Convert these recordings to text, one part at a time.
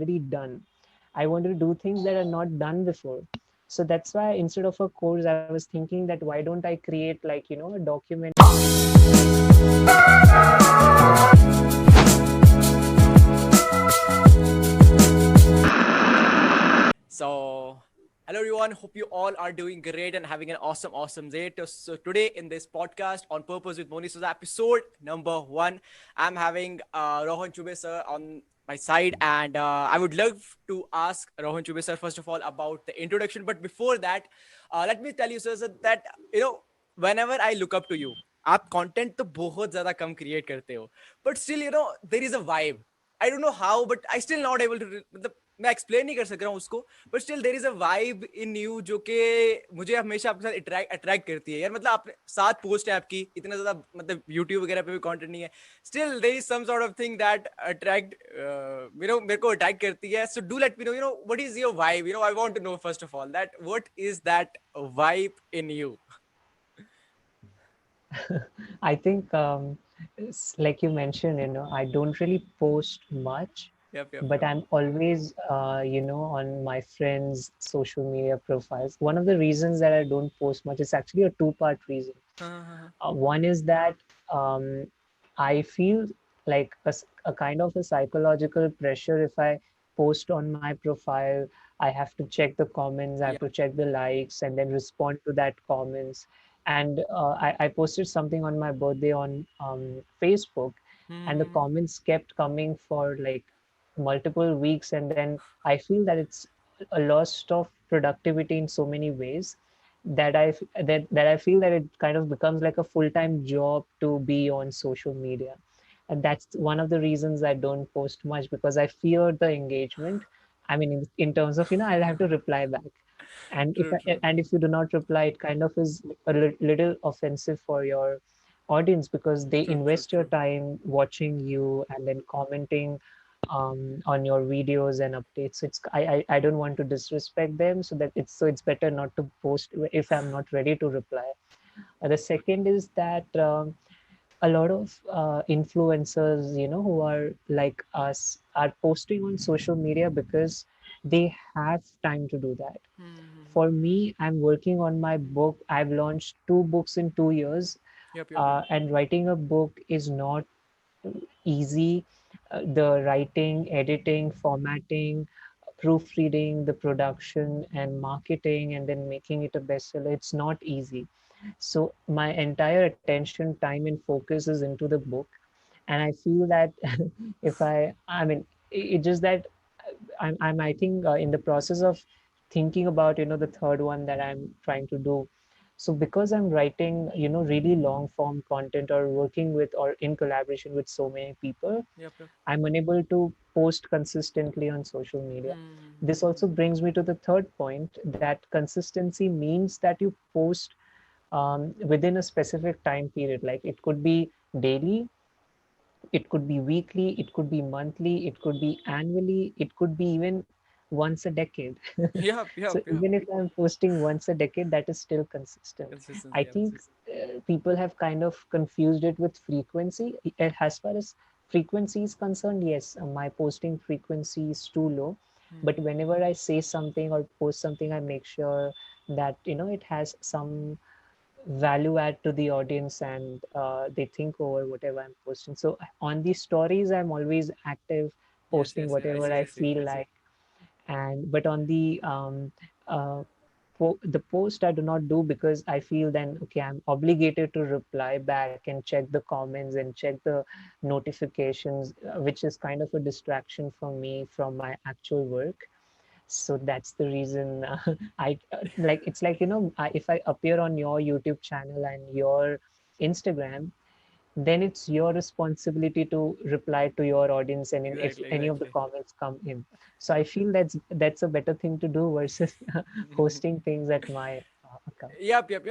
already done. I want to do things that are not done before. So that's why instead of a course, I was thinking that why don't I create like, a document. So, hello everyone. Hope you all are doing great and having an awesome day. So today in this podcast on Purpose with Moni, so the episode number 1, I'm having Rohan Chube sir on my side, and I would love to ask Rohan Chube sir first of all about the introduction. But before that, let me tell you sir that whenever I look up to you, आप content तो बहुत ज़्यादा कम create करते हो, but still there is a vibe. I don't know how, but I still not able to. मतलब मैं explain नहीं कर सक रहा हूँ उसको, but still there is a vibe in you जो कि मुझे हमेशा आपके साथ अट्रैक्ट करती है यार. मतलब आप 7 पोस्ट है आपकी, इतना ज्यादा मतलब यूट्यूब वगैरह पे भी कंटेंट नहीं है, still there is some sort of thing that attract मेरे को अट्रैक्ट करती है. So do let me know what is your vibe. I want to know first of all that what is that vibe in you. I think it's like you mentioned, I don't really post much, Yep, yep, but yep. I'm always, on my friends' social media profiles. One of the reasons that I don't post much is actually a two-part reason. One is that um, I feel like a kind of a psychological pressure if I post on my profile. I have to check the comments, I Yeah. have to check the likes, and then respond to that comments. And I posted something on my birthday on Facebook, and the Hmm. comments kept coming for like multiple weeks, and then I feel that it's a loss of productivity in so many ways that I feel that it kind of becomes like a full-time job to be on social media. And that's one of the reasons I don't post much, because I fear the engagement. I mean, in terms of, I'll have to reply back. And True, true, true. if you do not reply, it kind of is a little offensive for your audience, because they True, true, invest your true. time watching you and then commenting on your videos and updates. I don't want to disrespect them, so that it's better not to post if I'm not ready to reply. The second is that a lot of influencers, who are like us, are posting on social media because they have time to do that. Hmm. For me, I'm working on my book. I've launched 2 books in 2 years, Yep, yep, yep. and writing a book is not easy. The writing, editing, formatting, proofreading, the production and marketing, and then making it a bestseller, it's not easy. So my entire attention, time, and focus is into the book. And I feel that if I mean, it's just that I think in the process of thinking about, the third one that I'm trying to do. So because I'm writing, really long form content, or working with or in collaboration with so many people, Yep, yep. I'm unable to post consistently on social media. This also brings me to the third point, that consistency means that you post within a specific time period. Like it could be daily, it could be weekly, it could be monthly, it could be annually, it could be even once a decade. Yep, So yep, yep. even if I'm posting once a decade, that is still consistent. I Consistency, yeah. think people have kind of confused it with frequency. As far as frequency is concerned, yes, my posting frequency is too low. But Hmm. whenever I say something or post something, I make sure that it has some value add to the audience, and they think over whatever I'm posting. So on the stories, I'm always active, Yes, posting yes, yes. I whatever see, I I see. feel like. And but on the uh, the post, I do not do, because I feel then, okay, I'm obligated to reply back and check the comments and check the notifications, which is kind of a distraction for me from my actual work. So that's the reason I like, it's like, if I appear on your YouTube channel and your Instagram, then it's your responsibility to reply to your audience, and if Exactly, any of the exactly. comments come in. So I Yep, feel that's a better thing to do versus yep. posting things at my account. Yep, yep.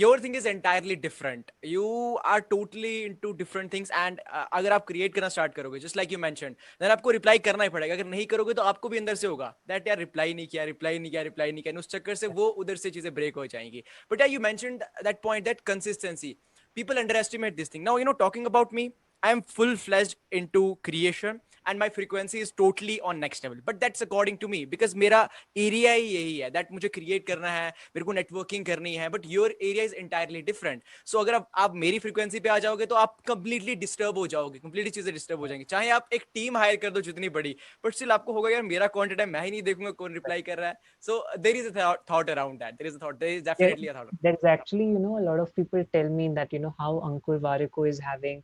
Your thing is entirely different. You are totally into different things, and अगर आप create करना start करोगे, just like you mentioned, then आपको reply करना ही पड़ेगा. अगर नहीं करोगे तो आपको भी अंदर से होगा that यार reply नहीं किया, reply नहीं किया, reply नहीं किया. उस चक्कर से वो उधर से चीजें break हो जाएंगी. But yeah, you mentioned that point, that consistency. People underestimate this thing. Now, talking about me, I am full fledged into creation. and my frequency is totally on next level. But that's according to me, because मेरा area ही यही है, that मुझे create करना है, मेरे को networking करनी है. But your area is entirely different. So अगर आप मेरी frequency पे आ जाओगे तो आप completely disturb हो जाओगे, completely चीजें disturb हो जाएंगी. चाहे आप एक team hire कर दो जितनी बड़ी, but still आपको होगा यार मेरा content है, मैं ही नहीं देखूंगा कौन reply कर रहा है. So there is a thought around that. There is a thought. There is There, definitely a thought. there's actually, a lot of people tell me that, how Ankur Wariko is having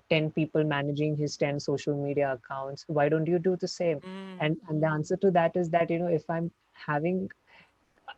10 people managing his 10 social media accounts. Why don't you do the same? And the answer to that is that, having,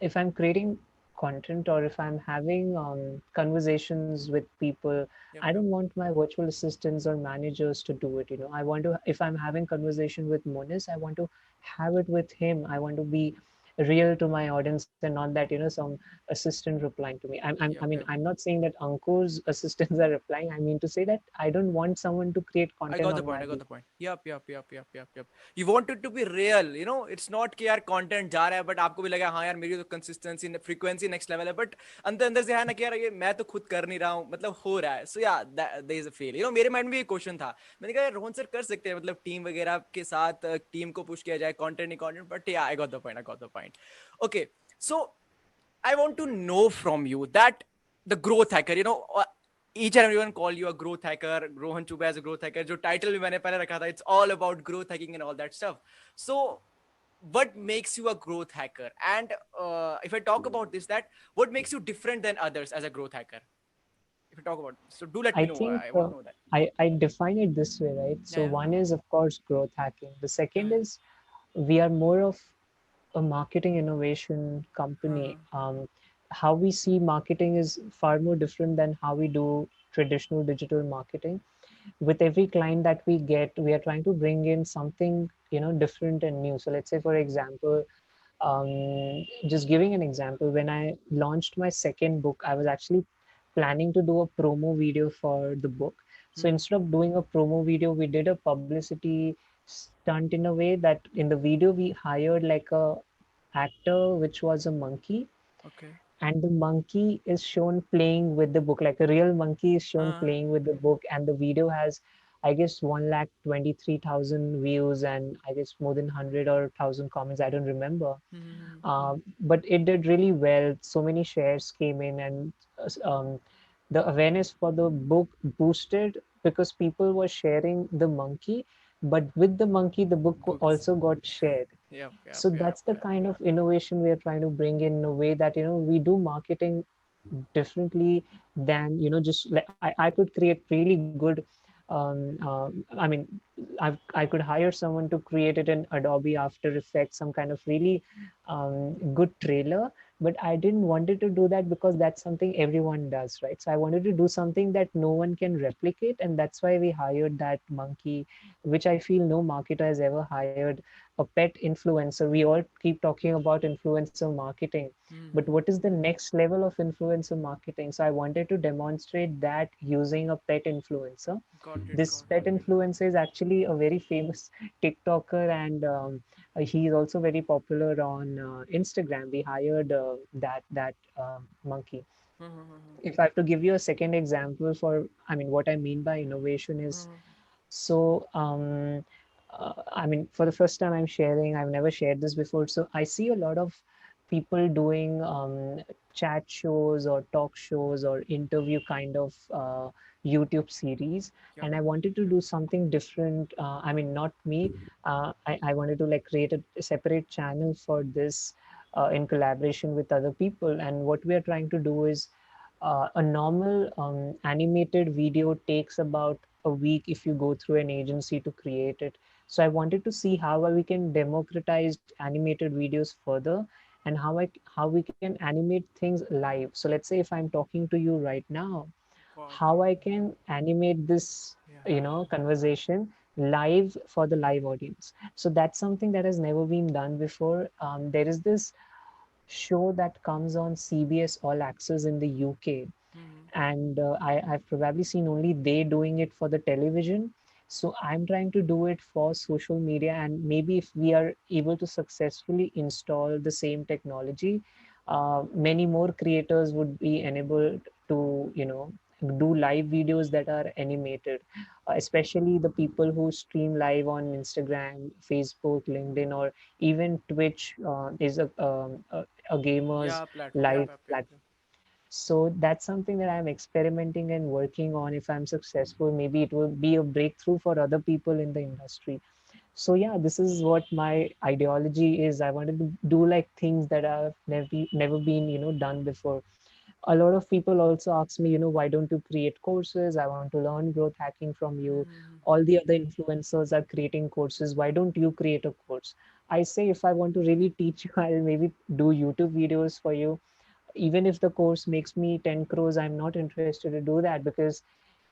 if I'm creating content or if I'm having conversations with people, Yep, I yep. don't want my virtual assistants or managers to do it. I want to, if I'm having conversation with Monis, I want to have it with him. I want to be real to my audience and not that, some assistant replying to me. I Yep, mean, yep. I'm not saying that Ankur's assistants are replying. I mean to say that I don't want someone to create I content got the on point. my I got behalf. the point. Yep. You want it to be real. It's not कि यार content जा रहा है, but आपको भी लगा हाँ यार मेरी तो consistency, frequency next level है, but अंदर अंदर से है ना कि यार ये मैं तो खुद कर नहीं रहा हूँ, मतलब हो रहा है. So yeah, there is a fail. मेरे mind में भी एक question था. मैंने कहा यार रोहन सर कर सकते हैं, मतलब टीम वगैरह के साथ टीम को push किया जाए, content नहीं content, but yeah, I got the point. I got the point. Okay, so I want to know from you that the growth hacker, each and everyone call you a growth hacker. Rohan Chubey as a growth hacker. जो title भी मैंने पहले रखा था, it's all about growth hacking and all that stuff. So, what makes you a growth hacker? And if I talk about this, that what makes you different than others as a growth hacker? If you talk about this, so do let me I know. think I want to know that. I define it this way, right? So Yeah. one is, of course, growth hacking. The Yeah. second is we are more of a marketing innovation company. Uh-huh. How we see marketing is far more different than how we do traditional digital marketing. With every client that we get, we are trying to bring in something, different and new. So let's say, for example, just giving an example, when I launched my second book, I was actually planning to do a promo video for the book. So Mm-hmm. instead of doing a promo video, we did a publicity stunt in a way that in the video we hired like a actor which was a monkey, Okay. and the monkey is shown playing with the book, like a real monkey is shown Uh-huh. playing with the book, and the video has, I guess, 1,23,000 views, and I guess more than 100 or 1,000 comments, I don't remember. Mm-hmm. But it did really well. So many shares came in, and the awareness for the book boosted because people were sharing the monkey, but with the monkey the book Books. also got shared. Yep. Yep. So Yep. that's the kind of innovation we are trying to bring in a way that, we do marketing differently than, just like I could create really good, I mean, I could hire someone to create it in Adobe After Effects, some kind of really good trailer, but I didn't wanted to do that because that's something everyone does, right? So I wanted to do something that no one can replicate, and that's why we hired that monkey, which I feel no marketer has ever hired. A pet influencer, we all keep talking about influencer marketing, but Mm-hmm. what is the next level of influencer marketing? So I wanted to demonstrate that using a pet influencer. Got it. This Got pet influencer is actually a very famous TikToker, and he is also very popular on Instagram. We hired that monkey. it. Mm-hmm. If I have to give you a second example for, I mean, what I mean by innovation is, Mm-hmm. so, I mean, for the first time I'm sharing, I've never shared this before. So I see a lot of people doing chat shows or talk shows or interview kind of YouTube series. Yep. And I wanted to do something different. I mean, not me. I wanted to like create a separate channel for this in collaboration with other people. And what we are trying to do is a normal animated video takes about a week if you go through an agency to create it. So I wanted to see how we can democratize animated videos further, and how we can animate things live. So let's say if I'm talking to you right now, Got how it. I can animate this, Yeah. conversation live for the live audience. So that's something that has never been done before. There is this show that comes on CBS All Access in the UK, Mm-hmm. and I've probably seen only they doing it for the television. So I'm trying to do it for social media, and maybe if we are able to successfully install the same technology, many more creators would be enabled to, do live videos that are animated, especially the people who stream live on Instagram, Facebook, LinkedIn, or even Twitch is a gamer's Yeah, platform. live Yep, yep, yep, platform. yep. So that's something that I'm experimenting and working on. If I'm successful, maybe it will be a breakthrough for other people in the industry. So yeah, this is what my ideology is. I wanted to do like things that have never been, done before. A lot of people also ask me, why don't you create courses? I want to learn growth hacking from you. Mm-hmm. All the other influencers are creating courses. Why don't you create a course? I say, if I want to really teach you, I'll maybe do YouTube videos for you. Even if the course makes me 10 crores, I'm not interested to do that, because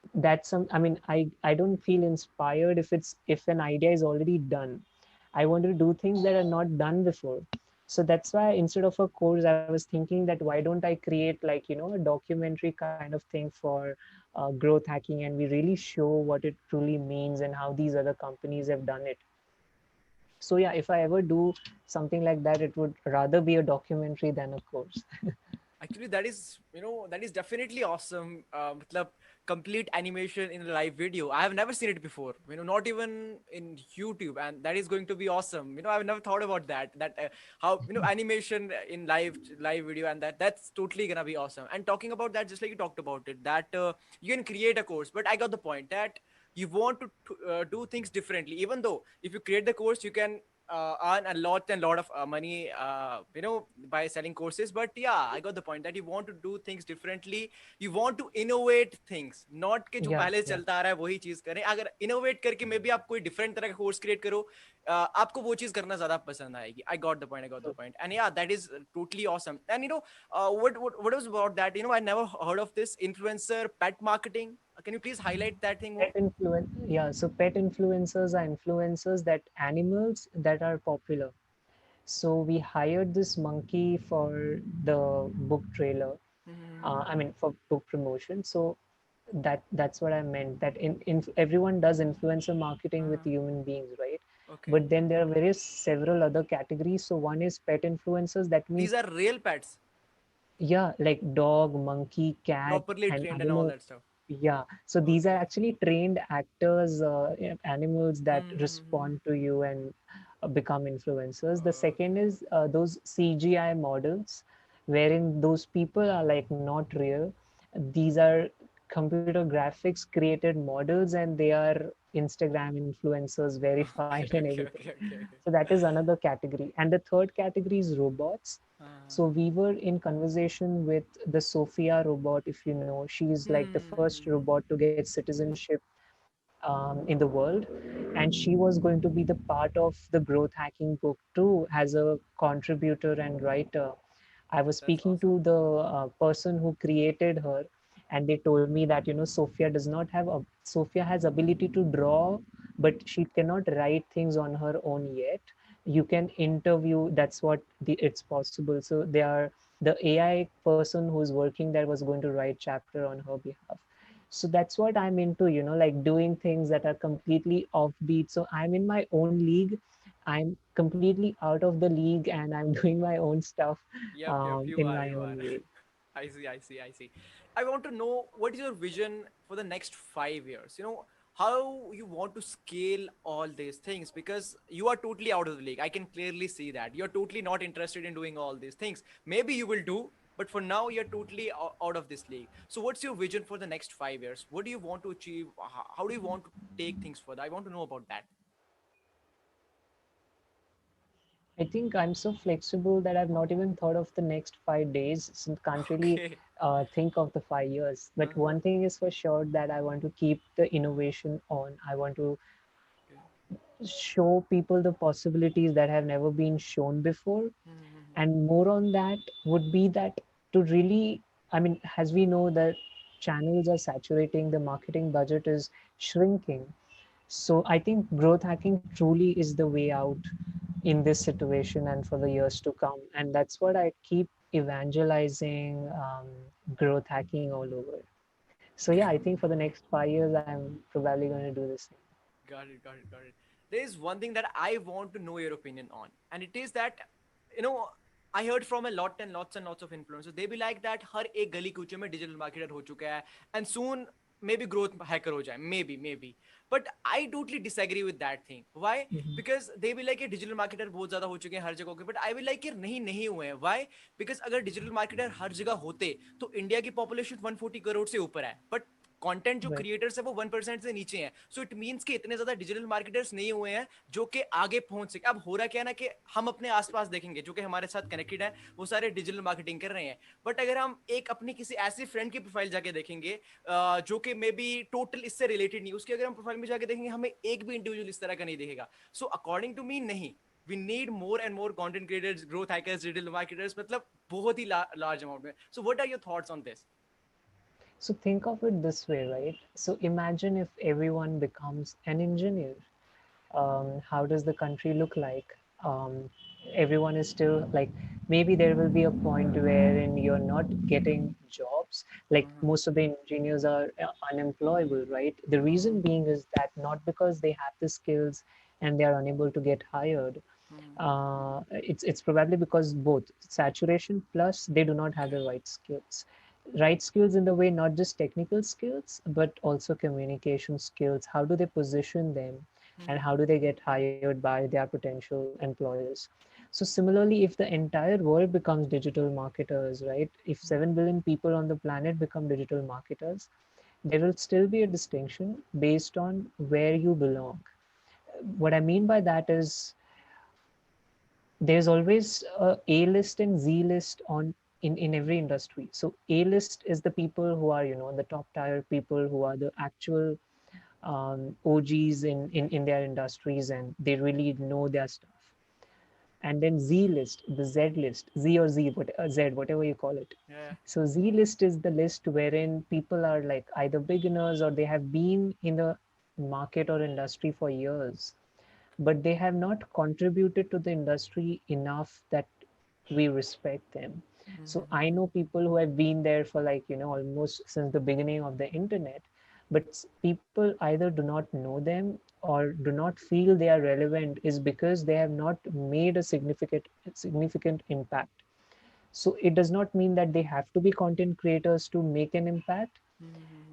that's some, I mean, I don't feel inspired if an idea is already done. I want to do things that are not done before. So that's why instead of a course, I was thinking that why don't I create, like, a documentary kind of thing for growth hacking, and we really show what it truly means and how these other companies have done it. So yeah, if I ever do something like that, it would rather be a documentary than a course. Actually, that is, that is definitely awesome. Matlab, complete animation in a live video. I have never seen it before. Not even in YouTube, and that is going to be awesome. I've never thought about that. That how animation in live video, and that's totally gonna be awesome. And talking about that, just like you talked about it, that you can create a course. But I got the point that you want to do things differently. Even though if you create the course, you can earn a lot and lot of money by selling courses. But yeah, I got the point that you want to do things differently. You want to innovate things, not कि जो Yeah, पहले yeah. चलता आ रहा है वही चीज करें. अगर innovate करके मे बी आप कोई different तरह का course create करो, आपको वो चीज करना ज्यादा पसंद आएगी. I got the point. And yeah, that is totally awesome. And what was about that, I never heard of this influencer pet marketing. Can you please highlight that thing more? Yeah, so pet influencers are influencers that animals that are popular. So we hired this monkey for the book trailer. Mm-hmm. I mean, for book promotion. So that's what I meant. That in everyone does influencer marketing with Uh, human beings, right? okay. But then there are various several other categories. So one is pet influencers. That These means, are real pets, yeah, like dog, monkey, cat, properly and trained and all animal. that stuff. Yeah, so these are Okay. actually trained actors, animals that Mm-hmm. respond to you and become influencers. The second Okay. is those CGI models, wherein those people are like not real. These are computer graphics created models, and they are Instagram influencers, verified Okay. and Okay. everything. Okay. Okay. So that is another category. And the third category is robots. Uh, So we were in conversation with the Sophia robot, if you know. She's like the first hmm. robot to get citizenship in the world. And she was going to be the part of the growth hacking book too, as a contributor and writer. I was That's speaking awesome. to the person who created her, and they told me that Sophia does not have a Sophia has ability to draw, but she cannot write things on her own yet. You can interview. That's what it's possible. So they are the AI person who's working there was going to write chapter on her behalf. So that's what I'm into, like doing things that are completely offbeat. So I'm in my own league. I'm completely out of the league, and I'm doing my own stuff Yep. Yep. You in are. my You are. own way. I see. I see. I see. I want to know what is your vision for the next 5 years. How you want to scale all these things, because you are totally out of the league. I can clearly see that you're totally not interested in doing all these things. Maybe you will do, but for now you're totally out of this league. So what's your vision for the next 5 years? What do you want to achieve? How do you want to take things further? I want to know about that. I think I'm so flexible that I've not even thought of the next 5 days. So can't really Okay. think of the 5 years. But Uh-huh. one thing is for sure, that I want to keep the innovation on. I want to Okay. show people the possibilities that have never been shown before. Mm-hmm. And more on that would be that, to really, I mean, as we know that channels are saturating, the marketing budget is shrinking. So I think growth hacking truly is the way out in this situation and for the years to come. And that's what I keep evangelizing, growth hacking all over. So yeah, I think for the next 5 years, I'm probably going to do this thing. Got it, got it, got it. There is one thing that I want to know your opinion on, and it is that, you know, I heard from a lot and lots of influencers. They be like that हर एक गली कूचे में digital marketer हो चुका है, and soon maybe growth hacker हो जाए, maybe. But I totally disagree with that thing. Why? Mhm. Because they be like ये digital marketer बहुत ज़्यादा हो चुके हैं हर जगह के. But I will like ये नहीं हुए हैं. Why? Because अगर digital marketer हर जगह होते तो इंडिया की population 140 करोड़ से ऊपर है. But कंटेंट जो Right. क्रिएटर्स है वो 1% से नीचे हैं. सो इट मींस कि इतने ज्यादा डिजिटल मार्केटर्स नहीं हुए हैं जो कि आगे पहुंच सके. अब हो रहा क्या है ना कि हम अपने आसपास देखेंगे जो कि हमारे साथ कनेक्टेड है, वो सारे डिजिटल मार्केटिंग कर रहे हैं. बट अगर हम एक अपनी किसी ऐसी फ्रेंड की प्रोफाइल जाके देखेंगे जो कि मे बी टोटल इससे रिलेटेड नहीं, उसकी अगर हम प्रोफाइल में जाके देखेंगे हमें एक भी इंडिविजुअल इस तरह का नहीं दिखेगा. सो अकॉर्डिंग टू मी नहीं, we need more and more content creators, growth hackers, digital marketers, मतलब बहुत ही large amount में. So what are your thoughts on this? So think of it this way, right? So imagine if everyone becomes an engineer. How does the country look like? Everyone is still like, maybe there will be a point wherein you're not getting jobs. Like Uh-huh. most of the engineers are unemployable, right? The Uh-huh. reason being is that not because they have the skills and they are unable to get hired. Uh-huh. It's probably because both saturation plus they do not have the right skills in the way, not just technical skills but also communication skills. How do they position them and how do they get hired by their potential employers? So similarly, if the entire world becomes digital marketers, right, if 7 billion people on the planet become digital marketers, there will still be a distinction based on where you belong. What I mean by that is there's always a list and Z list on in every industry. So A list is the people who are, the top tier people who are the actual OGs in their industries and they really know their stuff. And then Z list, the Z list, Z or Z, Z, whatever you call it. Yeah. So Z list is the list wherein people are like either beginners or they have been in the market or industry for years, but they have not contributed to the industry enough that we respect them. So I know people who have been there for like, almost since the beginning of the internet, but people either do not know them or do not feel they are relevant is because they have not made a significant impact. So it does not mean that they have to be content creators to make an impact.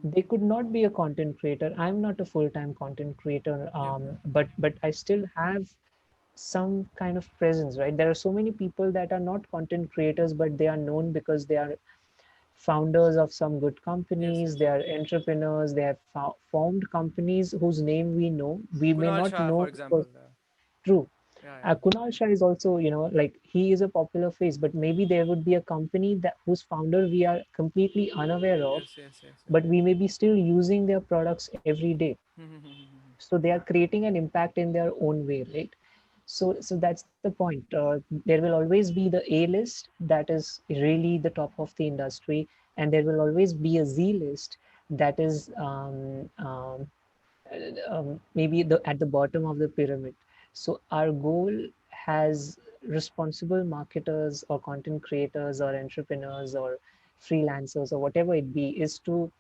They could not be a content creator. I'm not a full-time content creator, Yep. but I still have some kind of presence, right? There are so many people that are not content creators, but they are known because they are founders of some good Yes, companies. yes. They are entrepreneurs. They have formed companies whose name we know. We may Kunal not Shah, for know example. for true. Yeah. Kunal Shah is also, like he is a popular face, but maybe there would be a company that whose founder we are completely unaware of, Yes. but we may be still using their products every day. So they are creating an impact in their own way, right? So that's the point. There will always be the A list that is really the top of the industry, and there will always be a Z list that is maybe at the bottom of the pyramid. So our goal has responsible marketers or content creators or entrepreneurs or freelancers or whatever it be is to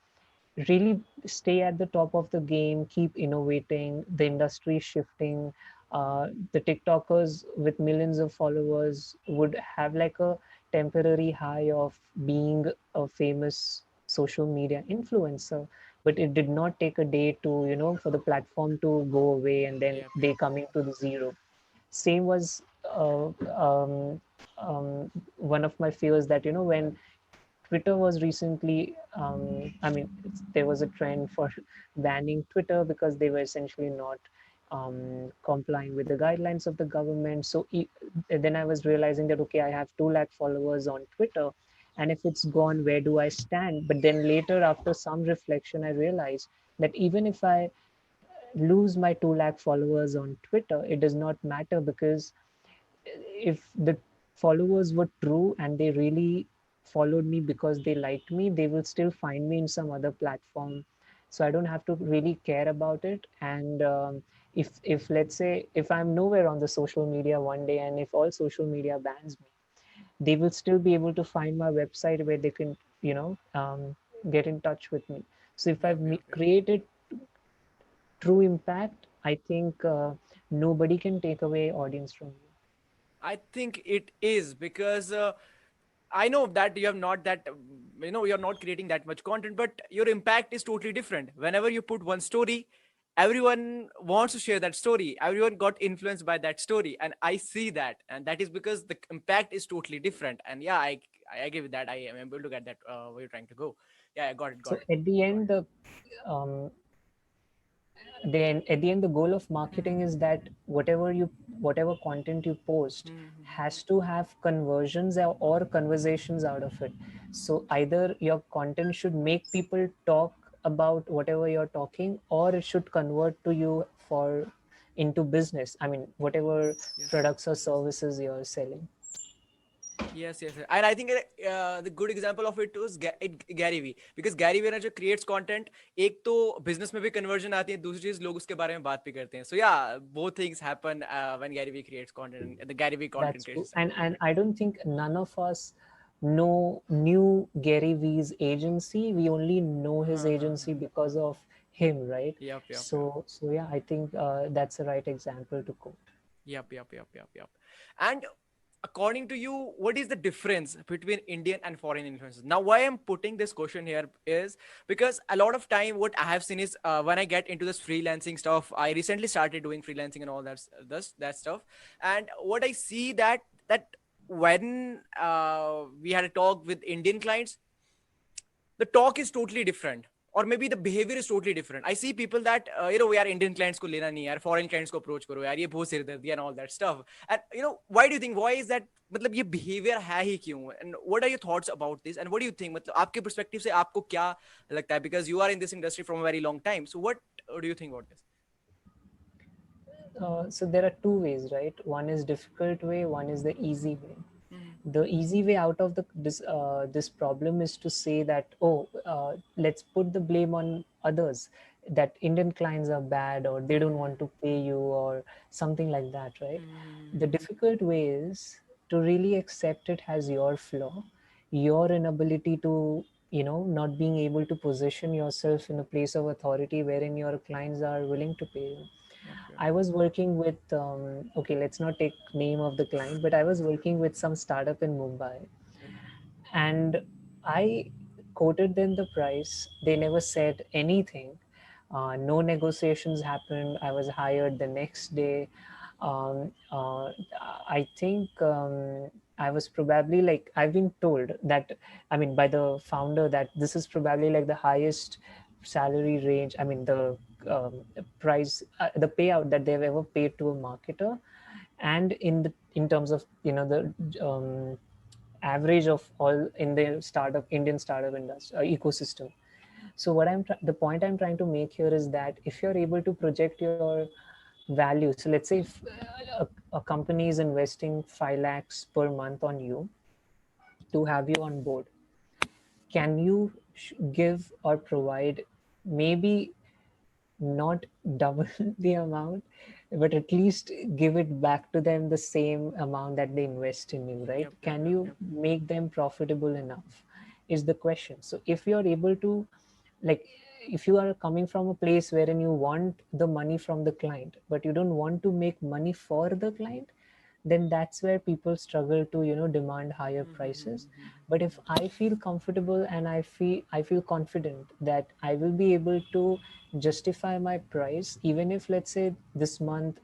really stay at the top of the game, keep innovating, the industry is shifting. The TikTokers with millions of followers would have like a temporary high of being a famous social media influencer, but it did not take a day to, for the platform to go away and then Yep. they coming to the zero. Same was one of my fears that, when Twitter was recently, there was a trend for banning Twitter because they were essentially not complying with the guidelines of the government. So then I was realizing that, okay, I have 2 lakh followers on Twitter. And if it's gone, where do I stand? But then later, after some reflection, I realized that even if I lose my 2 lakh followers on Twitter, it does not matter because if the followers were true and they really followed me because they liked me, they will still find me in some other platform. So I don't have to really care about it. And if let's say if I'm nowhere on the social media one day and if all social media bans me, they will still be able to find my website where they can, get in touch with me. So if I've Yep. created true impact, I think nobody can take away audience from you. I think it is because I know that you have not that you're not creating that much content, but your impact is totally different. Whenever you put one story, everyone wants to share that story. Everyone got influenced by that story, and I see that, and that is because the impact is totally different. And yeah, I agree with that. I am able to get that where you're trying to go. Yeah, I got it, got So it. at the end, um, the goal of marketing is that whatever content you post Mm-hmm. has to have conversions or conversations out of it. So either your content should make people talk about whatever you're talking, or it should convert to you for into business, I mean whatever Yes. products or services you're selling. Yes, yes, yes. And I think the good example of it was Gary Vee, because Gary Vee ना जो creates content, एक तो business में भी conversion आती है, दूसरी चीज लोग उसके बारे में बात भी करते हैं. So yeah, both things happen when Gary Vee creates content, and the Gary Vee content That's creates true. itself. And I don't think none of us knew Gary Vee's agency. We only know his agency because of him, right? Yep, yep, yep. So yeah, I think that's the right example to quote. Yep, yep, yep, yep, yep. And according to you, what is the difference between Indian and foreign influencers? Now, why I'm putting this question here is because a lot of time, what I have seen is when I get into this freelancing stuff, I recently started doing freelancing and all that stuff, and what I see that when we had a talk with Indian clients, the talk is totally different, or maybe the behavior is totally different. I see people that we are Indian clients ko lena nahi yaar, foreign clients ko approach karo yaar, ye bahut sirdardi and all that stuff. And why do you think, why is that, मतलब ये behavior है ही क्यों? And what are your thoughts about this, and what do you think, मतलब आपके perspective से आपको क्या लगता है, because you are in this industry from a very long time, so what do you think about this? So there are two ways, right? One is difficult way, one is the easy way. Mm-hmm. The easy way out of this problem is to say that, oh, let's put the blame on others, that Indian clients are bad or they don't want to pay you or something like that, right? The Mm-hmm. difficult way is to really accept it as your flaw, your inability to, not being able to position yourself in a place of authority wherein your clients are willing to pay you. Yep, yep. I was working with, okay, let's not take name of the client, but I was working with some startup in Mumbai, Okay. and I quoted them the price. They never said anything. No negotiations happened. I was hired the next day. Um, uh, I think I was probably like, I've been told that, I mean, by the founder, that this is probably like the highest salary range. I mean, the price, the payout that they've ever paid to a marketer, and in terms of the average of all in the Indian startup industry ecosystem. So the point I'm trying to make here is that if you're able to project your value, so let's say if a company is investing 5 lakhs per month on you to have you on board, can you give or provide, maybe not double the amount, but at least give it back to them the same amount that they invest in you, right? Yep, yep, Can yep, you yep. make them profitable enough, is the question. So if you're able to, like, if you are coming from a place wherein you want the money from the client but you don't want to make money for the client, then that's where people struggle to demand higher prices. But if I feel comfortable and I feel confident that I will be able to justify my price, even if let's say this month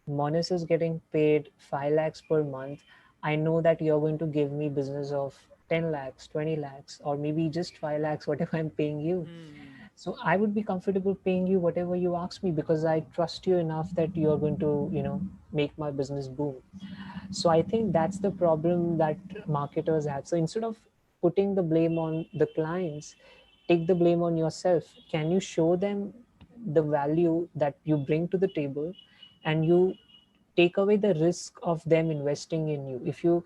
Monis is getting paid 5 lakhs per month, I know that you're going to give me business of 10 lakhs, 20 lakhs, or maybe just 5 lakhs, whatever I'm paying you. Mm-hmm. So I would be comfortable paying you whatever you ask me, because I trust you enough that you're going to make my business boom. So I think that's the problem that marketers have. So instead of putting the blame on the clients, take the blame on yourself. Can you show them the value that you bring to the table, and you take away the risk of them investing in you? If you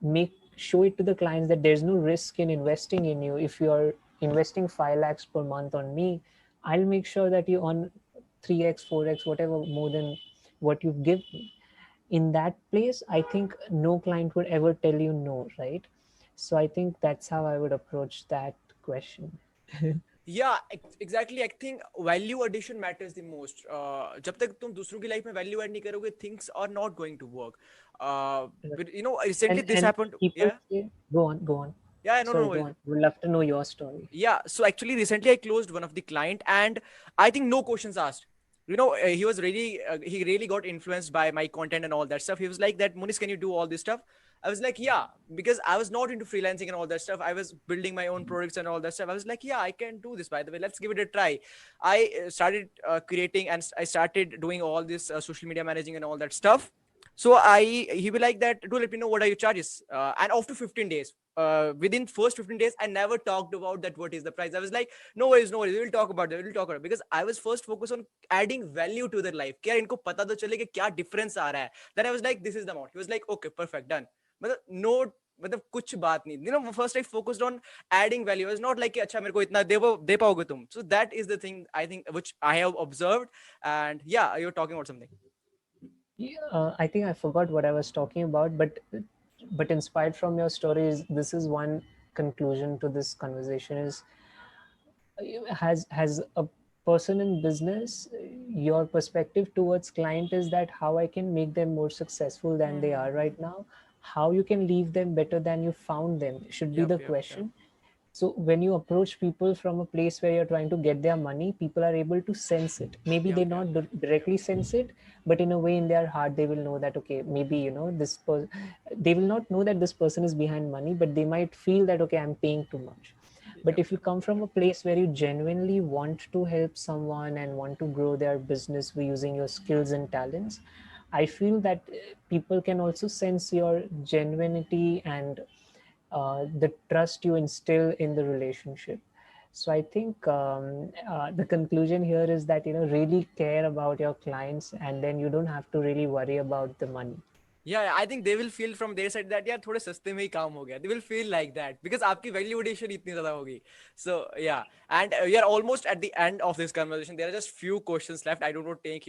make show it to the clients that there's no risk in investing in you, if you're investing 5 lakhs per month on me, I'll make sure that you on 3x 4x whatever more than what you give me. In that place, I think no client would ever tell you no, right? So I think that's how I would approach that question. Yeah, exactly. I think value addition matters the most. जब तक तुम दूसरों की life में value add नहीं करोगे, things are not going to work. But you know, recently this And happened. people Yeah, say, go on. yeah, no, no, Sorry, go no. on. Would love to know your story. Yeah, so actually recently I closed one of the client, and I think no questions asked. You know, he was really he really got influenced by my content and all that stuff. He was like that, Munis, can you do all this stuff? I was like, yeah, because I was not into freelancing and all that stuff. I was building my own products and all that stuff. I was like, yeah, I can do this, by the way, let's give it a try. I started creating, and I started doing all this social media managing and all that stuff. So he be like that, do let me know what are your charges. And after 15 days, within first 15 days, I never talked about that what is the price. I was like, no worries, no worries, we'll talk about it, we'll talk about it, because I was first focused on adding value to their life. क्या इनको पता तो चले कि क्या difference आ रहा है. Then I was like, this is the amount. He was like, okay, perfect, done. मतलब no, मतलब कुछ बात नहीं. You know, first I focused on adding value. It's not like कि अच्छा मेरे को इतना दे पाओगे तुम. So that is the thing I think which I have observed. And yeah, you're talking about something. Yeah, I think I forgot what I was talking about, but inspired from your stories, this is one conclusion to this conversation is has a person in business, your perspective towards client is that how I can make them more successful than they are right now, how you can leave them better than you found them should be Yep, the yep, yep. question. So when you approach people from a place where you're trying to get their money, people are able to sense it. Maybe they Yep, yep, not yep. directly sense it, but in a way in their heart they will know that okay, maybe they will not know that this person is behind money, but they might feel that okay, I'm paying too much. But Yep, if you yep, come from a place where you genuinely want to help someone and want to grow their business by using your skills and talents, I feel that people can also sense your genuinity and the trust you instill in the relationship. So I think the conclusion here is that really care about your clients, and then you don't have to really worry about the money. yeah, I think they will feel from their side that यार थोड़े सस्ते में ही काम हो गया. They will feel like that because आपकी value addition इतनी ज़्यादा होगी. So yeah, and we are almost at the end of this conversation. There are just few questions left. I don't want to take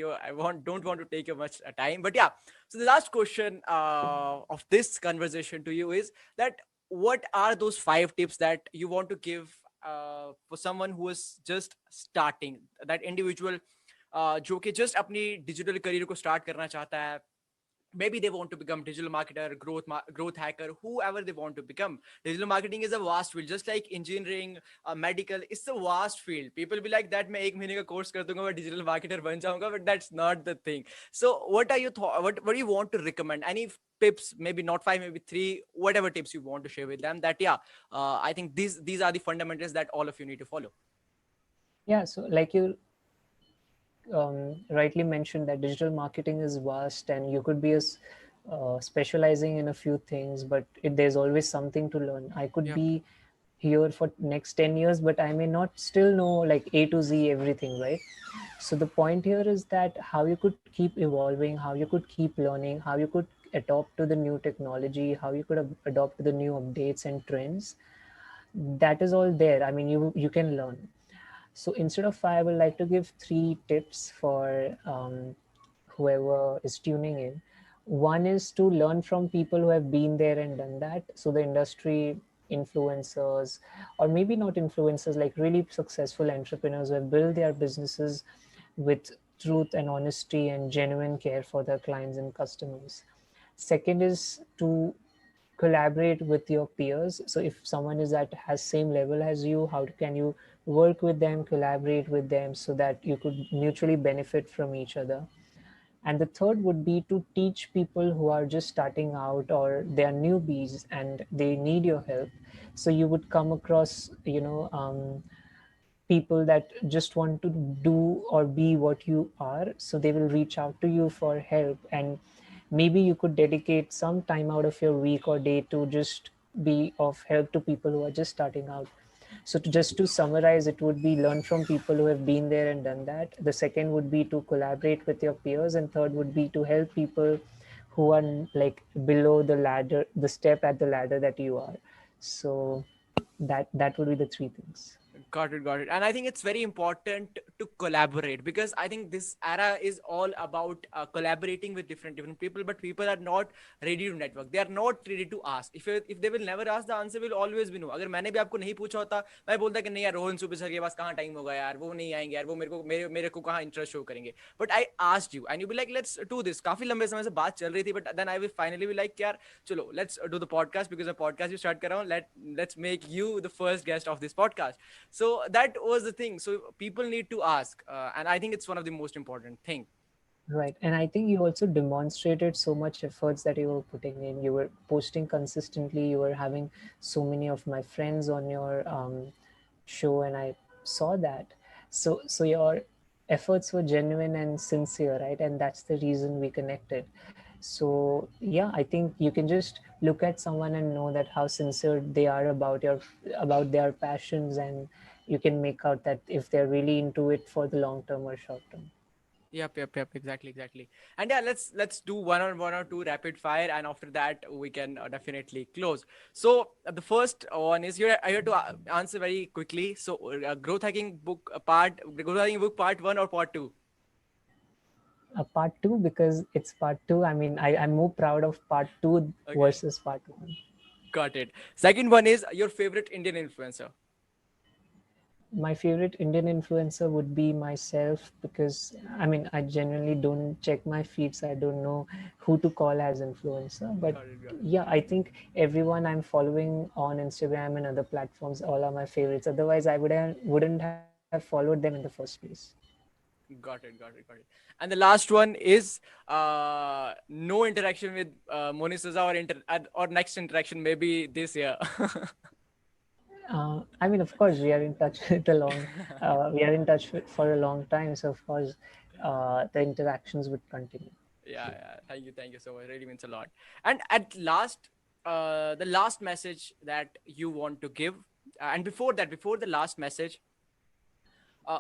your much time, but yeah. So the last question of this conversation to you is that what are those 5 tips that you want to give for someone who is just starting, that individual जो कि just अपनी digital career को start करना चाहता है. Maybe they want to become digital marketer, growth hacker, whoever they want to become. Digital marketing is a vast field, just like engineering, medical. It's a vast field. People be like that, मैं एक महीने का course कर दूंगा, मैं digital marketer बन जाऊंगा, but that's not the thing. So what are your what do you want to recommend? Any tips? Maybe not 5, maybe 3, whatever tips you want to share with them. That yeah, I think these are the fundamentals that all of you need to follow. Yeah, so like you rightly mentioned that digital marketing is vast and you could be specializing in a few things, but there's always something to learn. I could Yep. be here for next 10 years, but I may not still know like A to Z everything, right? So the point here is that how you could keep evolving, how you could keep learning, how you could adopt to the new technology, how you could adopt to the new updates and trends. That is all there. I mean, you can learn. So instead of five, I would like to give 3 tips for whoever is tuning in. One is to learn from people who have been there and done that. So the industry influencers, or maybe not influencers, like really successful entrepreneurs who have built their businesses with truth and honesty and genuine care for their clients and customers. Second is to collaborate with your peers. So if someone is at has same level as you, how can you work with them, collaborate with them so that you could mutually benefit from each other. And the third would be to teach people who are just starting out or they are newbies and they need your help. So you would come across people that just want to do or be what you are, so they will reach out to you for help, and maybe you could dedicate some time out of your week or day to just be of help to people who are just starting out. So just to summarize, it would be learn from people who have been there and done that. The second would be to collaborate with your peers, and third would be to help people who are like below the ladder, the step at the ladder that you are. So that would be the 3 things. Got it, got it. And I think it's very important to collaborate, because I think this era is all about collaborating with different people, but people are not ready to network. They are not ready to ask. If they will never ask, the answer will always be no. अगर मैंने भी आपको नहीं पूछा होता, मैं बोलता कि नहीं यार, रोहन सुबह सर के पास कहाँ टाइम होगा यार, वो नहीं आएंगे यार, वो मेरे को कहाँ इंटरेस्ट शो करेंगे. But I asked you and you be like, let's do this. काफी लंबे समय से बात चल रही थी, but then I will finally be like, यार चलो, let's do the podcast, because the podcast you start कर रहा हूँ. Let's make you the first guest of this podcast. So that was the thing. So people need to ask, and I think it's one of the most important thing. Right. And I think you also demonstrated so much efforts that you were putting in. You were posting consistently. You were having so many of my friends on your show, and I saw that. So your efforts were genuine and sincere, right? And that's the reason we connected. So yeah, I think you can just look at someone and know that how sincere they are about their passions, and you can make out that if they're really into it for the long term or short term. Yep, exactly, exactly. And yeah, let's do one or two rapid fire, and after that we can definitely close. So the first one is, here I have to answer very quickly. So growth hacking book part one or part two? Part two, because it's part two. I mean, I'm more proud of part two Okay, versus part one. got it. Second one is your favorite Indian influencer. My favorite Indian influencer would be myself, because I mean, I generally don't check my feeds. I don't know who to call as influencer. But Got it. yeah, I think everyone I'm following on Instagram and other platforms all are my favorites. Otherwise, wouldn't have followed them in the first place. Got it. And the last one is no interaction with Moni Souza, or next interaction maybe this year. I mean, of course, we are in touch with a long, we are in touch with, for a long time. So of course, the interactions would continue. Yeah. Thank you so much. Really means a lot. And at last, the last message that you want to give, and before that, before the last message,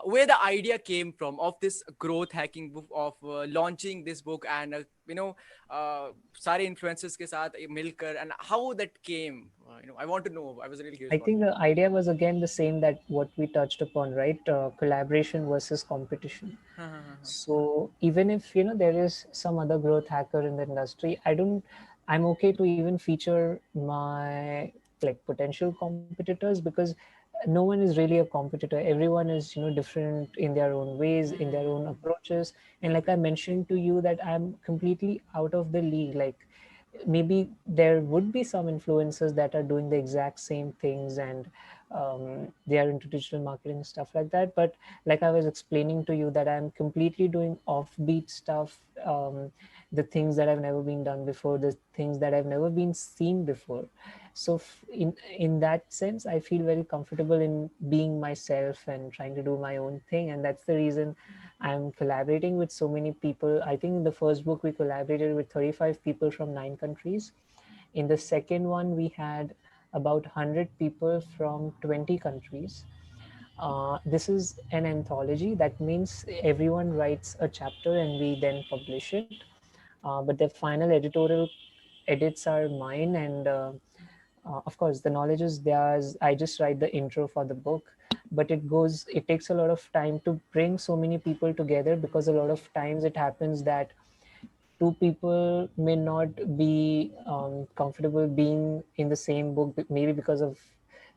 where the idea came from of this growth hacking book, of launching this book, and सारे influencers के साथ मिलकर, and how that came. I want to know. I was really curious I about think the idea was again the same that what we touched upon, right? Collaboration versus competition. that. So even if there is some other growth hacker in the industry, I'm okay to even feature my like potential competitors, because no one is really a competitor. Everyone is different in their own ways, in their own approaches. And like I mentioned to you, that I'm completely out of the league. Like maybe there would be some influencers that are doing the exact same things, and they are into digital marketing and stuff like that. But like I was explaining to you, that I'm completely doing offbeat stuff, the things that have never been done before, the things that have never been seen before. So in that sense, I feel very comfortable in being myself and trying to do my own thing, and that's the reason I'm collaborating with so many people. I think in the first book we collaborated with 35 people from 9 countries. In the second one, we had about 100 people from 20 countries. This is an anthology. That means everyone writes a chapter and we then publish it. But the final editorial edits are mine, and of course the knowledge is theirs. I just write the intro for the book, but it takes a lot of time to bring so many people together, because a lot of times it happens that two people may not be comfortable being in the same book, maybe because of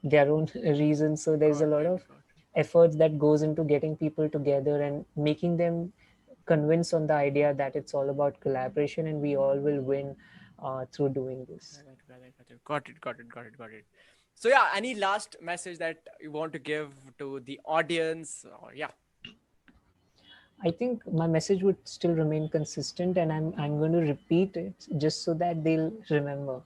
their own reasons. So there's a Got lot it. of Got it. efforts that goes into getting people together and making them convinced on the idea that it's all about collaboration and we all will win through doing this. Got it. So yeah, any last message that you want to give to the audience? Or yeah. I think my message would still remain consistent, and I'm going to repeat it just so that they'll remember.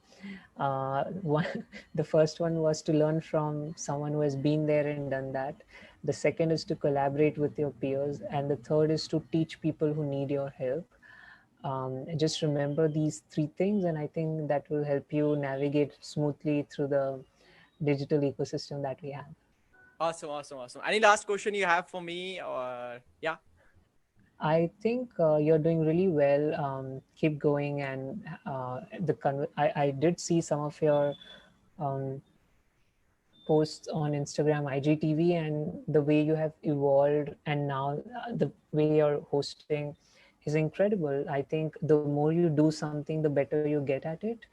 One, the first one was to learn from someone who has been there and done that. The second is to collaborate with your peers, and the third is to teach people who need your help. Just remember these three things, and I think that will help you navigate smoothly through the digital ecosystem that we have. Awesome. Any last question you have for me? Or yeah. I think you're doing really well. Keep going, and I did see some of your um, posts on Instagram, IGTV, and the way you have evolved, and now the way you're hosting is incredible. I think the more you do something, the better you get at it.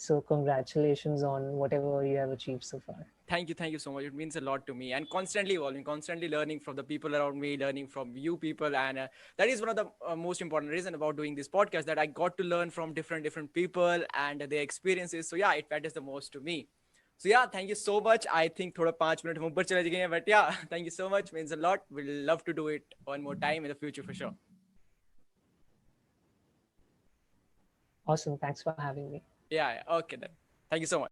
So, congratulations on whatever you have achieved so far. Thank you so much. It means a lot to me, and constantly evolving, constantly learning from the people around me, learning from you people, and that is one of the most important reason about doing this podcast, that I got to learn from different people and their experiences. So yeah, it matters the most to me. So yeah, thank you so much. I think थोड़ा 5 minute हम ऊपर चले गए हैं, but yeah, thank you so much. Means a lot. We'll love to do it one more time in the future for sure. Awesome. Thanks for having me. Yeah, yeah. Okay then. Thank you so much.